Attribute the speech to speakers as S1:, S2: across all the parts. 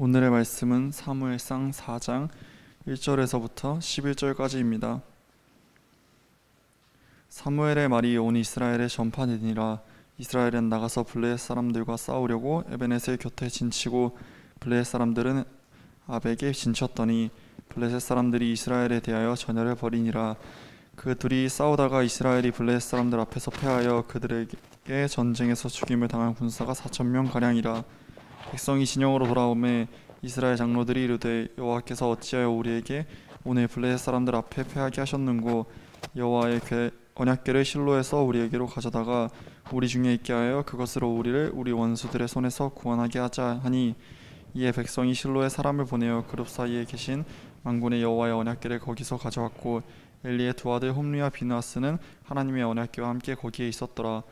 S1: 오늘의 말씀은 사무엘상 4장 1절에서부터 11절까지입니다. 사무엘의 말이 온 이스라엘에 전파되니라. 이스라엘은 나가서 블레셋 사람들과 싸우려고 에베네셀 곁에 진치고 블레셋 사람들은 아벡에 진쳤더니 블레셋 사람들이 이스라엘에 대하여 전열을 벌이니라. 그 둘이 싸우다가 이스라엘이 블레셋 사람들 앞에서 패하여 그들에게 전쟁에서 죽임을 당한 군사가 4,000명 가량이라. 백성이 진영으로 돌아오매 이스라엘 장로들이 이르되 여호와께서 어찌하여 우리에게 오늘 블레셋 사람들 앞에 패하게 하셨는고 여호와의 언약궤를 실로에서 우리에게로 가져다가 우리 중에 있게 하여 그것으로 우리를 우리 원수들의 손에서 구원하게 하자 하니, 이에 백성이 실로에 사람을 보내어 그룹 사이에 계신 만군의 여호와의 언약궤를 거기서 가져왔고 엘리의 두 아들 홈리와 비느하스는 하나님의 언약궤와 함께 거기에 있었더라.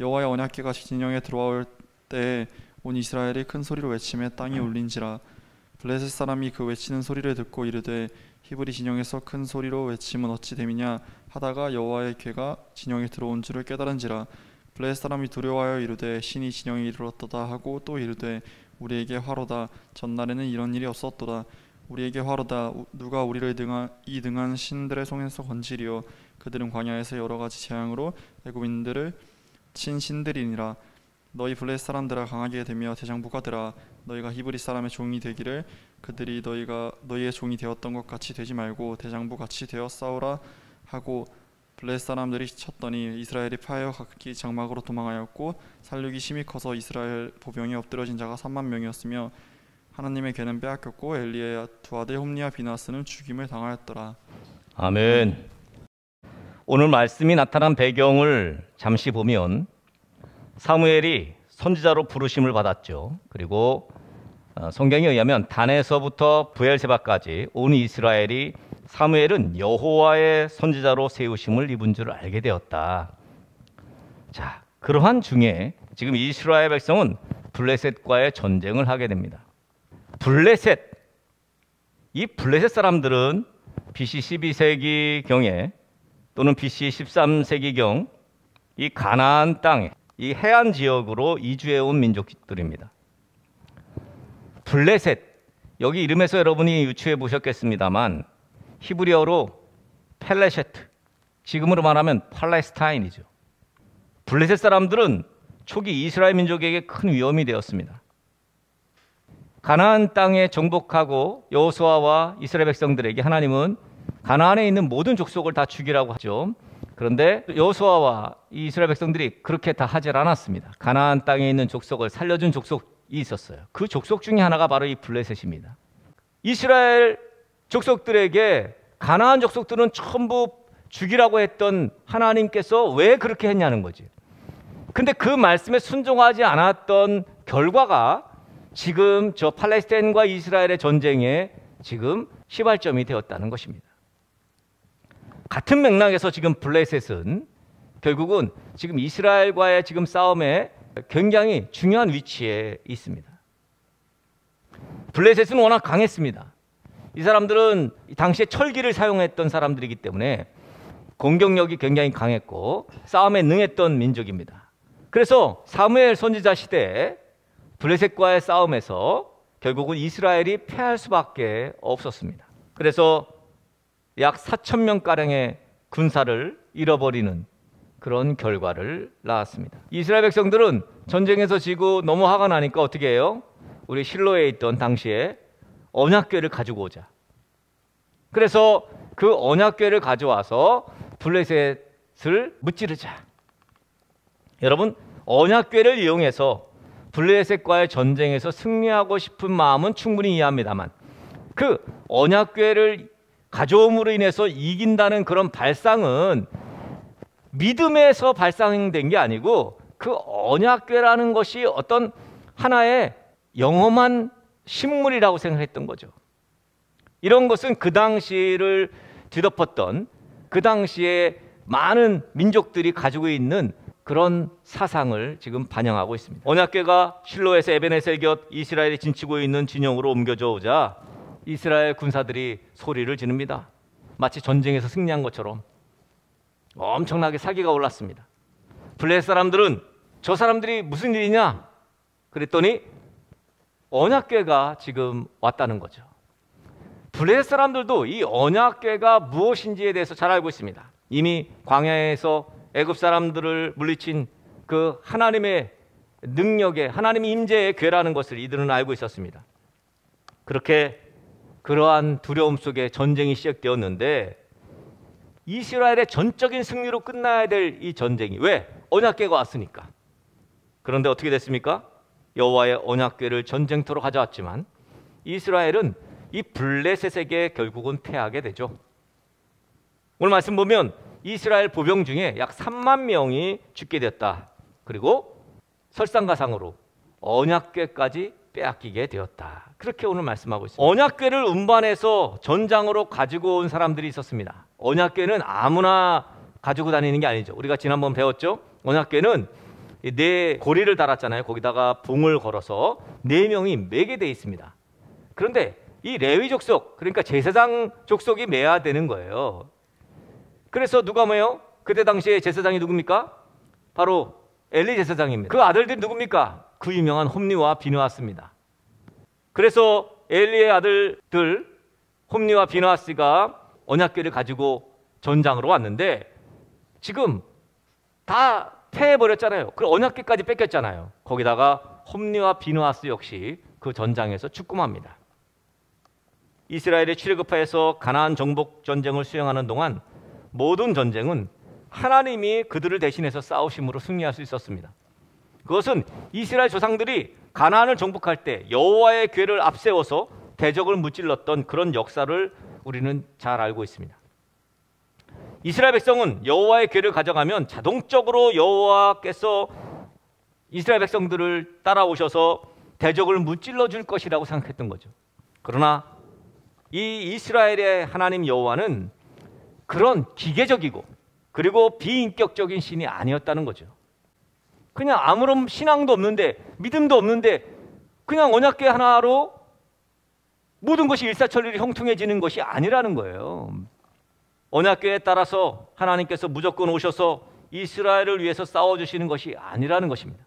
S1: 여호와의 언약궤가 진영에 들어올 때에 온 이스라엘이 큰 소리로 외치매 땅이 울린지라. 블레셋 사람이 그 외치는 소리를 듣고 이르되 히브리 진영에서 큰 소리로 외침은 어찌 됨이냐 하다가 여호와의 궤가 진영에 들어온 줄을 깨달은지라. 블레셋 사람이 두려워하여 이르되 신이 진영에 이르렀도다 하고 또 이르되 우리에게 화로다. 전날에는 이런 일이 없었도다. 우리에게 화로다. 누가 우리를 이 등한 신들의 손에서 건지리요. 그들은 광야에서 여러 가지 재앙으로 애굽인들을 친 신들이니라. 너희 블레셋 사람들아 강하게 되며 대장부가 되라. 너희가 히브리 사람의 종이 되기를 그들이 너희의 종이 되었던 것 같이 되지 말고 대장부 같이 되어 싸우라 하고 블레셋 사람들이 쳤더니 이스라엘이 패하여 각기 장막으로 도망하였고 살육이 심히 커서 이스라엘 보병에 엎드러진 자가 3만 명이었으며 하나님의 궤는 빼앗겼고 엘리의 두 아들 홈리와 비느하스는 죽임을 당하였더라.
S2: 아멘. 오늘 말씀이 나타난 배경을 잠시 보면 사무엘이 선지자로 부르심을 받았죠. 그리고 성경에 의하면 단에서부터 브엘세바까지 온 이스라엘이 사무엘은 여호와의 선지자로 세우심을 입은 줄 알게 되었다. 자, 그러한 중에 지금 이스라엘 백성은 블레셋과의 전쟁을 하게 됩니다. 이 블레셋 사람들은 BC 12세기경에 또는 BC 13세기경 이 가나안 땅에 이 해안 지역으로 이주해온 민족들입니다. 블레셋, 여기 이름에서 여러분이 유추해 보셨겠습니다만 히브리어로 펠레셰트, 지금으로 말하면 팔레스타인이죠. 블레셋 사람들은 초기 이스라엘 민족에게 큰 위험이 되었습니다. 가나안 땅에 정복하고 여호수아와 이스라엘 백성들에게 하나님은 가나안에 있는 모든 족속을 다 죽이라고 하죠. 그런데 여호수아와 이스라엘 백성들이 그렇게 다 하질 않았습니다. 가나안 땅에 있는 족속을 살려준 족속이 있었어요. 그 족속 중에 하나가 바로 이 블레셋입니다. 이스라엘 족속들에게 가나안 족속들은 전부 죽이라고 했던 하나님께서 왜 그렇게 했냐는 거지. 근데 그 말씀에 순종하지 않았던 결과가 지금 저 팔레스타인과 이스라엘의 전쟁에 지금 시발점이 되었다는 것입니다. 같은 맥락에서 지금 블레셋은 결국은 지금 이스라엘과의 지금 싸움에 굉장히 중요한 위치에 있습니다. 블레셋은 워낙 강했습니다. 이 사람들은 당시에 철기를 사용했던 사람들이기 때문에 공격력이 굉장히 강했고 싸움에 능했던 민족입니다. 그래서 사무엘 선지자 시대에 블레셋과의 싸움에서 결국은 이스라엘이 패할 수밖에 없었습니다. 그래서 약 4,000명가량의 군사를 잃어버리는 그런 결과를 낳았습니다. 이스라엘 백성들은 전쟁에서 지고 너무 화가 나니까 어떻게 해요? 우리 실로에 있던 당시에 언약궤를 가지고 오자. 그래서 그 언약궤를 가져와서 블레셋을 무찌르자. 여러분, 언약궤를 이용해서 블레셋과의 전쟁에서 승리하고 싶은 마음은 충분히 이해합니다만 그 언약궤를 가져옴으로 인해서 이긴다는 그런 발상은 믿음에서 발상된 게 아니고 그 언약궤라는 것이 어떤 하나의 영험한 식물이라고 생각했던 거죠. 이런 것은 그 당시를 뒤덮었던 그 당시에 많은 민족들이 가지고 있는 그런 사상을 지금 반영하고 있습니다. 언약궤가 실로에서 에베네셀 곁 이스라엘이 진치고 있는 진영으로 옮겨져 오자 이스라엘 군사들이 소리를 지릅니다. 마치 전쟁에서 승리한 것처럼 엄청나게 사기가 올랐습니다. 블레셋 사람들은 저 사람들이 무슨 일이냐? 그랬더니 언약궤가 지금 왔다는 거죠. 블레셋 사람들도 이 언약궤가 무엇인지에 대해서 잘 알고 있습니다. 이미 광야에서 애굽 사람들을 물리친 그 하나님의 능력의, 하나님의 임재의 궤라는 것을 이들은 알고 있었습니다. 그렇게 그러한 두려움 속에 전쟁이 시작되었는데 이스라엘의 전적인 승리로 끝나야 될 이 전쟁이, 왜? 언약궤가 왔으니까. 그런데 어떻게 됐습니까? 여호와의 언약궤를 전쟁터로 가져왔지만 이스라엘은 이 블레셋에게 결국은 패하게 되죠. 오늘 말씀 보면 이스라엘 보병 중에 약 3만 명이 죽게 되었다. 그리고 설상가상으로 언약궤까지 빼앗기게 되었다. 그렇게 오늘 말씀하고 있습니다. 언약궤를 운반해서 전장으로 가지고 온 사람들이 있었습니다. 언약궤는 아무나 가지고 다니는 게 아니죠. 우리가 지난번 배웠죠. 언약궤는 네 고리를 달았잖아요. 거기다가 봉을 걸어서 4명이 매게 돼 있습니다. 그런데 이 레위 족속, 그러니까 제사장 족속이 매야 되는 거예요. 그래서 누가 매요? 그때 당시에 제사장이 누굽니까? 바로 엘리 제사장입니다. 그 아들들이 누굽니까? 그 유명한 홈리와 비느하스입니다. 그래서 엘리의 아들들 홈리와 비느하스가 언약궤를 가지고 전장으로 왔는데 지금 다 패해버렸잖아요. 그 언약궤까지 뺏겼잖아요. 거기다가 홈리와 비느하스 역시 그 전장에서 죽음합니다. 이스라엘이 출애굽해서 가나안 정복 전쟁을 수행하는 동안 모든 전쟁은 하나님이 그들을 대신해서 싸우심으로 승리할 수 있었습니다. 그것은 이스라엘 조상들이 가나안을 정복할 때 여호와의 궤를 앞세워서 대적을 무찔렀던 그런 역사를 우리는 잘 알고 있습니다. 이스라엘 백성은 여호와의 궤를 가져가면 자동적으로 여호와께서 이스라엘 백성들을 따라오셔서 대적을 무찔러 줄 것이라고 생각했던 거죠. 그러나 이 이스라엘의 하나님 여호와는 그런 기계적이고 그리고 비인격적인 신이 아니었다는 거죠. 그냥 아무런 신앙도 없는데 믿음도 없는데 그냥 언약궤 하나로 모든 것이 일사천리로 형통해지는 것이 아니라는 거예요. 언약궤에 따라서 하나님께서 무조건 오셔서 이스라엘을 위해서 싸워주시는 것이 아니라는 것입니다.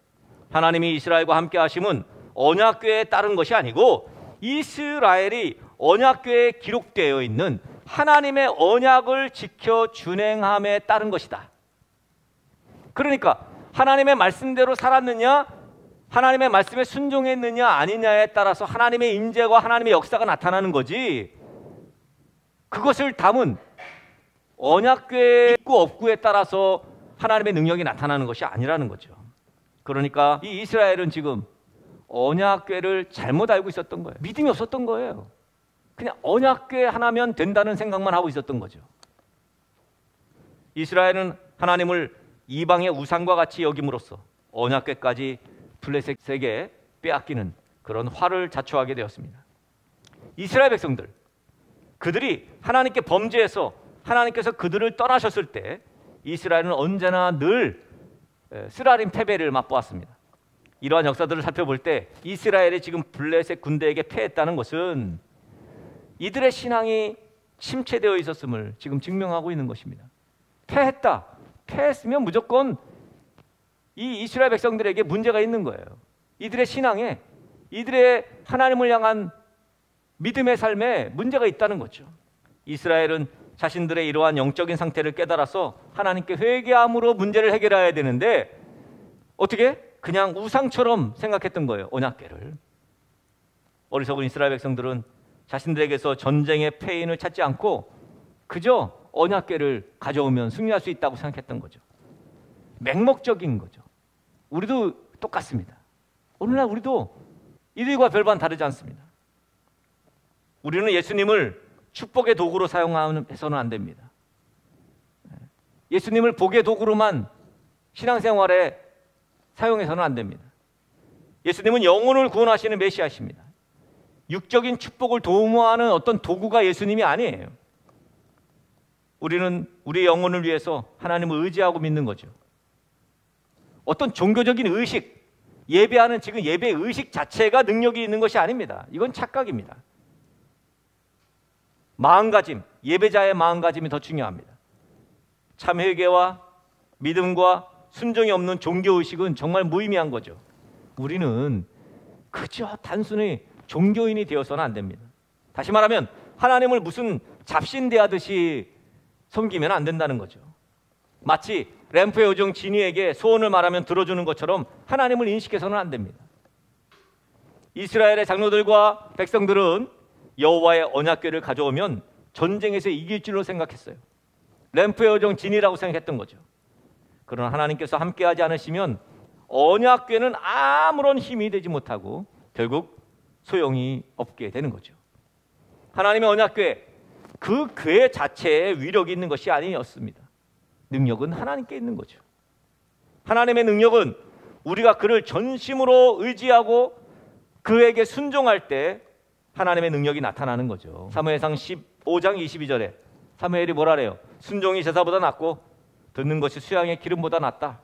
S2: 하나님이 이스라엘과 함께 하심은 언약궤에 따른 것이 아니고 이스라엘이 언약궤에 기록되어 있는 하나님의 언약을 지켜 준행함에 따른 것이다. 그러니까 하나님의 말씀대로 살았느냐, 하나님의 말씀에 순종했느냐 아니냐에 따라서 하나님의 임재와 하나님의 역사가 나타나는 거지, 그것을 담은 언약궤 있고 없고에 따라서 하나님의 능력이 나타나는 것이 아니라는 거죠. 그러니까 이 이스라엘은 지금 언약궤를 잘못 알고 있었던 거예요. 믿음이 없었던 거예요. 그냥 언약궤 하나면 된다는 생각만 하고 있었던 거죠. 이스라엘은 하나님을 이방의 우상과 같이 여김으로써 언약궤까지 블레셋에게 빼앗기는 그런 화를 자초하게 되었습니다. 이스라엘 백성들, 그들이 하나님께 범죄해서 하나님께서 그들을 떠나셨을 때 이스라엘은 언제나 늘 쓰라림 패배를 맛보았습니다. 이러한 역사들을 살펴볼 때 이스라엘이 지금 블레셋 군대에게 패했다는 것은 이들의 신앙이 침체되어 있었음을 지금 증명하고 있는 것입니다. 패했다. 패했으면 무조건 이 이스라엘 백성들에게 문제가 있는 거예요. 이들의 신앙에, 이들의 하나님을 향한 믿음의 삶에 문제가 있다는 거죠. 이스라엘은 자신들의 이러한 영적인 상태를 깨달아서 하나님께 회개함으로 문제를 해결해야 되는데 어떻게? 그냥 우상처럼 생각했던 거예요. 언약궤를. 어리석은 이스라엘 백성들은 자신들에게서 전쟁의 패인을 찾지 않고 그저 언약궤를 가져오면 승리할 수 있다고 생각했던 거죠. 맹목적인 거죠. 우리도 똑같습니다. 오늘날 우리도 이들과 별반 다르지 않습니다. 우리는 예수님을 축복의 도구로 사용해서는 안 됩니다. 예수님을 복의 도구로만 신앙생활에 사용해서는 안 됩니다. 예수님은 영혼을 구원하시는 메시아십니다. 육적인 축복을 도모하는 어떤 도구가 예수님이 아니에요. 우리는 우리의 영혼을 위해서 하나님을 의지하고 믿는 거죠. 어떤 종교적인 의식, 예배하는 지금 예배 의식 자체가 능력이 있는 것이 아닙니다. 이건 착각입니다. 마음가짐, 예배자의 마음가짐이 더 중요합니다. 참 회개와 믿음과 순종이 없는 종교의식은 정말 무의미한 거죠. 우리는 그저 단순히 종교인이 되어서는 안 됩니다. 다시 말하면 하나님을 무슨 잡신대하듯이 섬기면 안 된다는 거죠. 마치 램프의 요정 지니에게 소원을 말하면 들어주는 것처럼 하나님을 인식해서는 안 됩니다. 이스라엘의 장로들과 백성들은 여호와의 언약궤를 가져오면 전쟁에서 이길 줄로 생각했어요. 램프의 요정 지니라고 생각했던 거죠. 그러나 하나님께서 함께하지 않으시면 언약궤는 아무런 힘이 되지 못하고 결국 소용이 없게 되는 거죠. 하나님의 언약궤, 그 궤 자체에 위력이 있는 것이 아니었습니다. 능력은 하나님께 있는 거죠. 하나님의 능력은 우리가 그를 전심으로 의지하고 그에게 순종할 때 하나님의 능력이 나타나는 거죠. 사무엘상 15장 22절에 사무엘이 뭐라 그래요? 순종이 제사보다 낫고 듣는 것이 수양의 기름보다 낫다.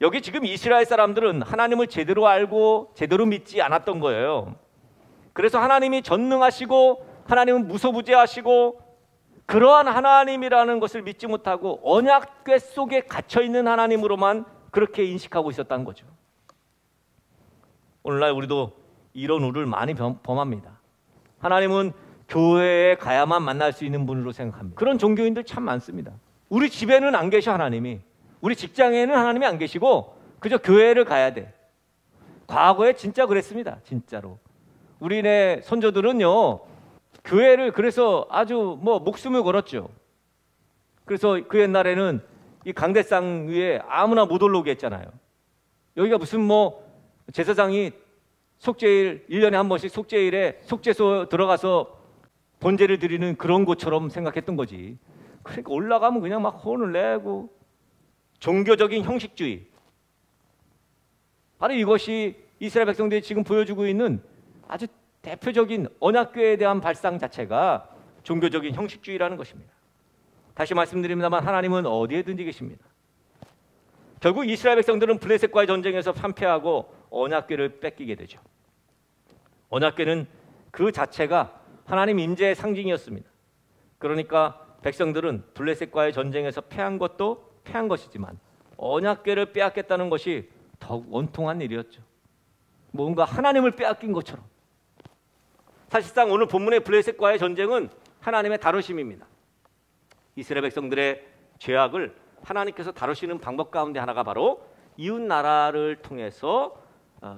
S2: 여기 지금 이스라엘 사람들은 하나님을 제대로 알고 제대로 믿지 않았던 거예요. 그래서 하나님이 전능하시고 하나님은 무소부재하시고 그러한 하나님이라는 것을 믿지 못하고 언약궤 속에 갇혀있는 하나님으로만 그렇게 인식하고 있었다는 거죠. 오늘날 우리도 이런 우를 많이 범합니다. 하나님은 교회에 가야만 만날 수 있는 분으로 생각합니다. 그런 종교인들 참 많습니다. 우리 집에는 안 계셔 하나님이. 우리 직장에는 하나님이 안 계시고 그저 교회를 가야 돼. 과거에 진짜 그랬습니다. 진짜로. 우리네 선조들은요, 교회를 그래서 아주 목숨을 걸었죠. 그래서 그 옛날에는 이 강대상 위에 아무나 못 올라오게 했잖아요. 여기가 무슨 제사장이 속죄일 1년에 한 번씩 속죄일에 속죄소 들어가서 번제를 드리는 그런 곳처럼 생각했던 거지. 그러니까 올라가면 그냥 막 혼을 내고 종교적인 형식주의. 바로 이것이 이스라엘 백성들이 지금 보여주고 있는 아주 대표적인 언약궤에 대한 발상 자체가 종교적인 형식주의라는 것입니다. 다시 말씀드립니다만 하나님은 어디에든지 계십니다. 결국 이스라엘 백성들은 블레셋과의 전쟁에서 패하고 언약궤를 뺏기게 되죠. 언약궤는 그 자체가 하나님 임재의 상징이었습니다. 그러니까 백성들은 블레셋과의 전쟁에서 패한 것도 패한 것이지만 언약궤를 빼앗겠다는 것이 더욱 원통한 일이었죠. 뭔가 하나님을 빼앗긴 것처럼. 사실상 오늘 본문의 블레셋과의 전쟁은 하나님의 다루심입니다. 이스라엘 백성들의 죄악을 하나님께서 다루시는 방법 가운데 하나가 바로 이웃 나라를 통해서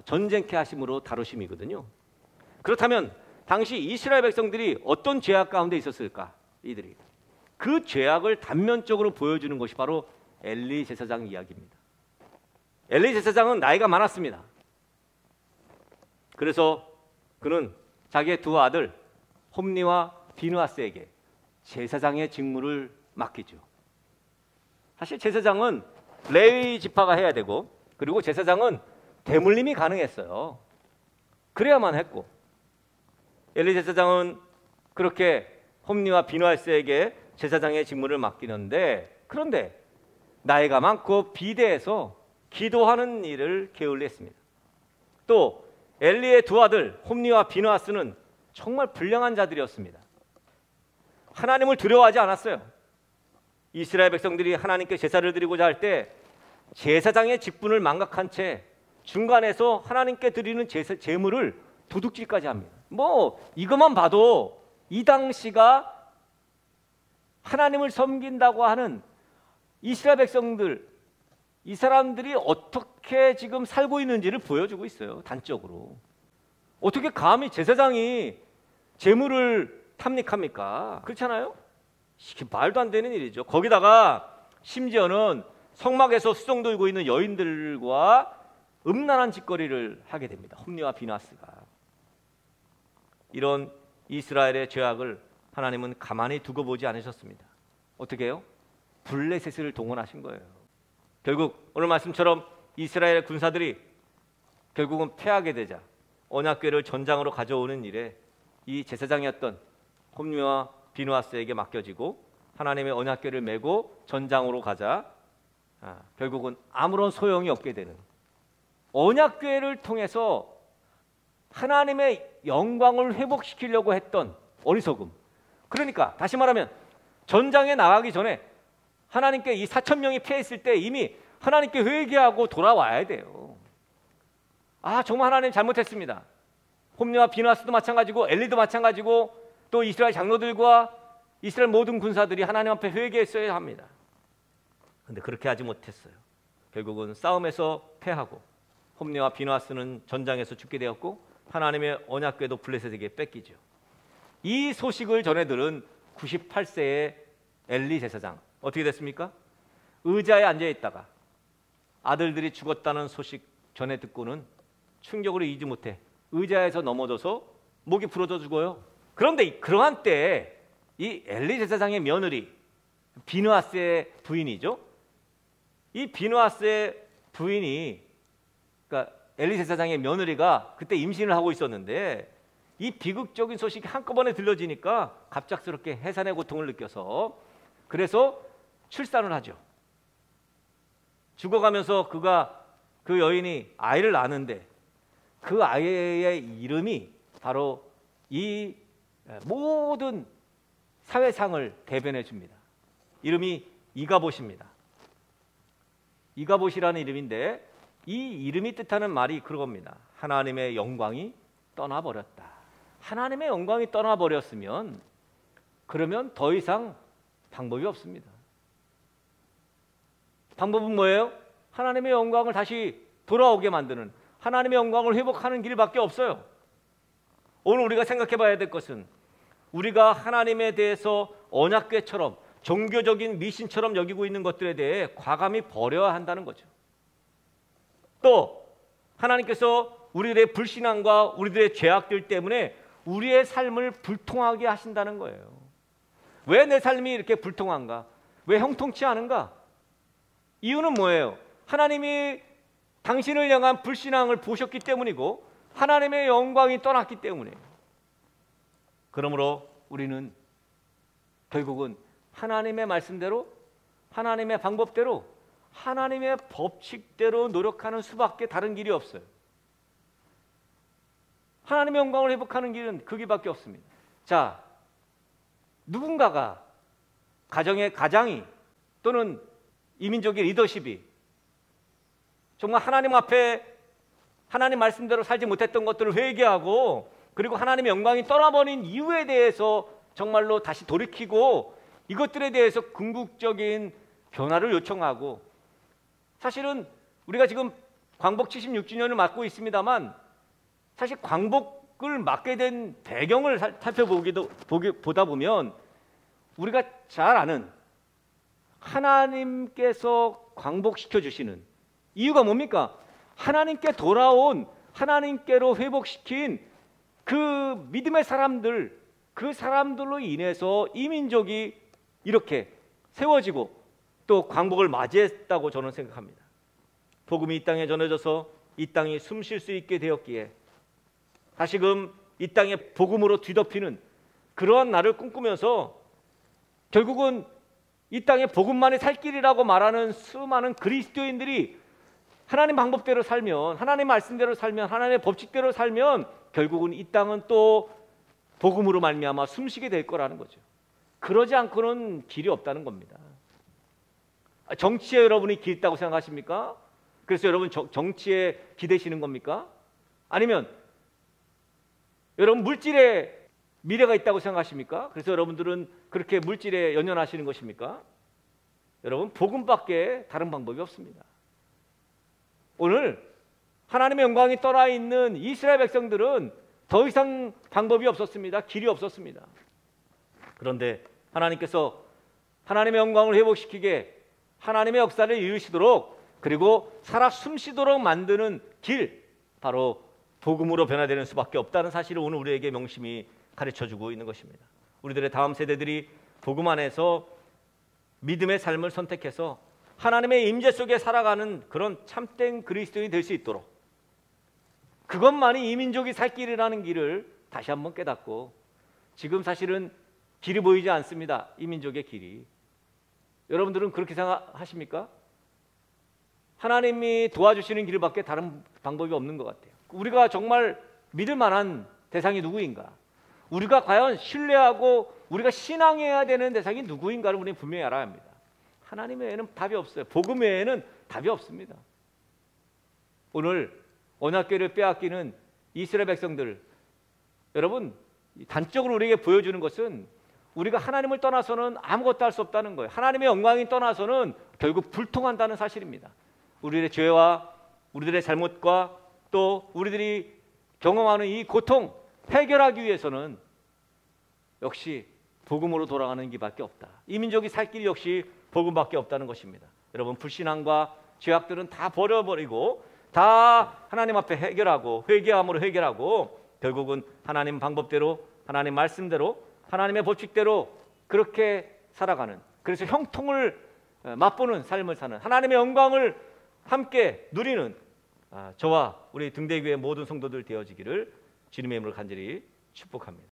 S2: 전쟁케 하심으로 다루심이거든요. 그렇다면 당시 이스라엘 백성들이 어떤 죄악 가운데 있었을까? 이들이 그 죄악을 단면적으로 보여주는 것이 바로 엘리 제사장 이야기입니다. 엘리 제사장은 나이가 많았습니다. 그래서 그는 자기의 두 아들 홈니와 비느하스에게 제사장의 직무를 맡기죠. 사실 제사장은 레위 지파가 해야 되고, 그리고 제사장은 대물림이 가능했어요. 그래야만 했고, 엘리 제사장은 그렇게 홈니와 비느하스에게 제사장의 직무를 맡기는데, 그런데 나이가 많고 비대해서 기도하는 일을 게을리했습니다. 또 엘리의 두 아들 홈니와 비느하스는 정말 불량한 자들이었습니다. 하나님을 두려워하지 않았어요. 이스라엘 백성들이 하나님께 제사를 드리고자 할 때 제사장의 직분을 망각한 채 중간에서 하나님께 드리는 제물을 도둑질까지 합니다. 이것만 봐도 이 당시가 하나님을 섬긴다고 하는 이스라엘 백성들, 이 사람들이 어떻게 지금 살고 있는지를 보여주고 있어요. 단적으로. 어떻게 감히 제사장이 제물을 탐닉합니까? 그렇잖아요? 이게 말도 안 되는 일이죠. 거기다가 심지어는 성막에서 수종 들고 있는 여인들과 음란한 짓거리를 하게 됩니다. 홈니와 비느하스가. 이런 이스라엘의 죄악을 하나님은 가만히 두고 보지 않으셨습니다. 어떻게 해요? 블레셋을 동원하신 거예요. 결국 오늘 말씀처럼 이스라엘 군사들이 결국은 패하게 되자 언약궤를 전장으로 가져오는 일에 이 제사장이었던 홈니와 비느하스에게 맡겨지고 하나님의 언약궤를 메고 전장으로 가자 결국은 아무런 소용이 없게 되는, 언약궤를 통해서 하나님의 영광을 회복시키려고 했던 어리석음. 그러니까 다시 말하면 전장에 나가기 전에 하나님께 이 4,000명이 패했을 때 이미 하나님께 회개하고 돌아와야 돼요. 아, 정말 하나님 잘못했습니다. 홈리와 비누아스도 마찬가지고 엘리도 마찬가지고 또 이스라엘 장로들과 이스라엘 모든 군사들이 하나님 앞에 회개했어야 합니다. 그런데 그렇게 하지 못했어요. 결국은 싸움에서 패하고 홈리와 비누아스는 전장에서 죽게 되었고 하나님의 언약궤도 블레셋에게 뺏기죠. 이 소식을 전해 들은 98세의 엘리 제사장 어떻게 됐습니까? 의자에 앉아 있다가 아들들이 죽었다는 소식 전해 듣고는 충격으로 이기지 못해 의자에서 넘어져서 목이 부러져 죽어요. 그런데 그러한 때에 이 엘리 제사장의 며느리 비누아스의 부인이죠. 이 비누아스의 부인이, 그러니까 엘리 제사장의 며느리가 그때 임신을 하고 있었는데 이 비극적인 소식이 한꺼번에 들려지니까 갑작스럽게 해산의 고통을 느껴서 그래서 출산을 하죠. 죽어가면서 그 여인이 아이를 낳는데 그 아이의 이름이 바로 이 모든 사회상을 대변해 줍니다. 이름이 이가봇입니다. 이가봇이라는 이름인데 이 이름이 뜻하는 말이 그겁니다. 하나님의 영광이 떠나버렸다. 하나님의 영광이 떠나버렸으면 그러면 더 이상 방법이 없습니다. 방법은 뭐예요? 하나님의 영광을 다시 돌아오게 만드는, 하나님의 영광을 회복하는 길밖에 없어요. 오늘 우리가 생각해 봐야 될 것은 우리가 하나님에 대해서 언약궤처럼 종교적인 미신처럼 여기고 있는 것들에 대해 과감히 버려야 한다는 거죠. 또 하나님께서 우리들의 불신앙과 우리들의 죄악들 때문에 우리의 삶을 불통하게 하신다는 거예요. 왜 내 삶이 이렇게 불통한가? 왜 형통치 않은가? 이유는 뭐예요? 하나님이 당신을 향한 불신앙을 보셨기 때문이고 하나님의 영광이 떠났기 때문에. 그러므로 우리는 결국은 하나님의 말씀대로, 하나님의 방법대로, 하나님의 법칙대로 노력하는 수밖에 다른 길이 없어요. 하나님의 영광을 회복하는 길은 그 길밖에 없습니다. 자, 누군가가 가정의 가장이 또는 이민족의 리더십이 정말 하나님 앞에 하나님 말씀대로 살지 못했던 것들을 회개하고 그리고 하나님의 영광이 떠나버린 이유에 대해서 정말로 다시 돌이키고 이것들에 대해서 궁극적인 변화를 요청하고, 사실은 우리가 지금 광복 76주년을 맞고 있습니다만 사실 광복을 맞게 된 배경을 살펴보다 보면 우리가 잘 아는 하나님께서 광복시켜 주시는 이유가 뭡니까? 하나님께 돌아온, 하나님께로 회복시킨 그 믿음의 사람들, 그 사람들로 인해서 이 민족이 이렇게 세워지고 또 광복을 맞이했다고 저는 생각합니다. 복음이 이 땅에 전해져서 이 땅이 숨 쉴 수 있게 되었기에 다시금 이 땅에 복음으로 뒤덮이는 그러한 날을 꿈꾸면서 결국은 이 땅에 복음만이 살 길이라고 말하는 수많은 그리스도인들이 하나님 방법대로 살면, 하나님 말씀대로 살면, 하나님의 법칙대로 살면 결국은 이 땅은 또 복음으로 말미암아 숨쉬게 될 거라는 거죠. 그러지 않고는 길이 없다는 겁니다. 정치에 여러분이 길 있다고 생각하십니까? 그래서 여러분 정치에 기대시는 겁니까? 아니면 여러분 물질에 미래가 있다고 생각하십니까? 그래서 여러분들은 그렇게 물질에 연연하시는 것입니까? 여러분 복음밖에 다른 방법이 없습니다. 오늘 하나님의 영광이 떠나 있는 이스라엘 백성들은 더 이상 방법이 없었습니다. 길이 없었습니다. 그런데 하나님께서 하나님의 영광을 회복시키게 하나님의 역사를 이루시도록 그리고 살아 숨쉬도록 만드는 길, 바로 복음으로 변화되는 수밖에 없다는 사실을 오늘 우리에게 명심히 가르쳐주고 있는 것입니다. 우리들의 다음 세대들이 복음 안에서 믿음의 삶을 선택해서 하나님의 임재 속에 살아가는 그런 참된 그리스도인이 될 수 있도록, 그것만이 이 민족이 살 길이라는 길을 다시 한번 깨닫고, 지금 사실은 길이 보이지 않습니다. 이 민족의 길이. 여러분들은 그렇게 생각하십니까? 하나님이 도와주시는 길밖에 다른 방법이 없는 것 같아요. 우리가 정말 믿을 만한 대상이 누구인가? 우리가 과연 신뢰하고 우리가 신앙해야 되는 대상이 누구인가를 우리는 분명히 알아야 합니다. 하나님 외에는 답이 없어요. 복음 외에는 답이 없습니다. 오늘 언약궤를 빼앗기는 이스라엘 백성들, 여러분 단적으로 우리에게 보여주는 것은 우리가 하나님을 떠나서는 아무것도 할 수 없다는 거예요. 하나님의 영광이 떠나서는 결국 불통한다는 사실입니다. 우리들의 죄와 우리들의 잘못과 또 우리들이 경험하는 이 고통 해결하기 위해서는 역시 복음으로 돌아가는 길밖에 없다. 이 민족이 살 길 역시 복음밖에 없다는 것입니다. 여러분 불신앙과 죄악들은 다 버려버리고 다 하나님 앞에 해결하고 회개함으로 해결하고 결국은 하나님 방법대로 하나님 말씀대로 하나님의 법칙대로 그렇게 살아가는, 그래서 형통을 맛보는 삶을 사는, 하나님의 영광을 함께 누리는 저와 우리 등대교회 모든 성도들 되어지기를 주님의 이름으로 간절히 축복합니다.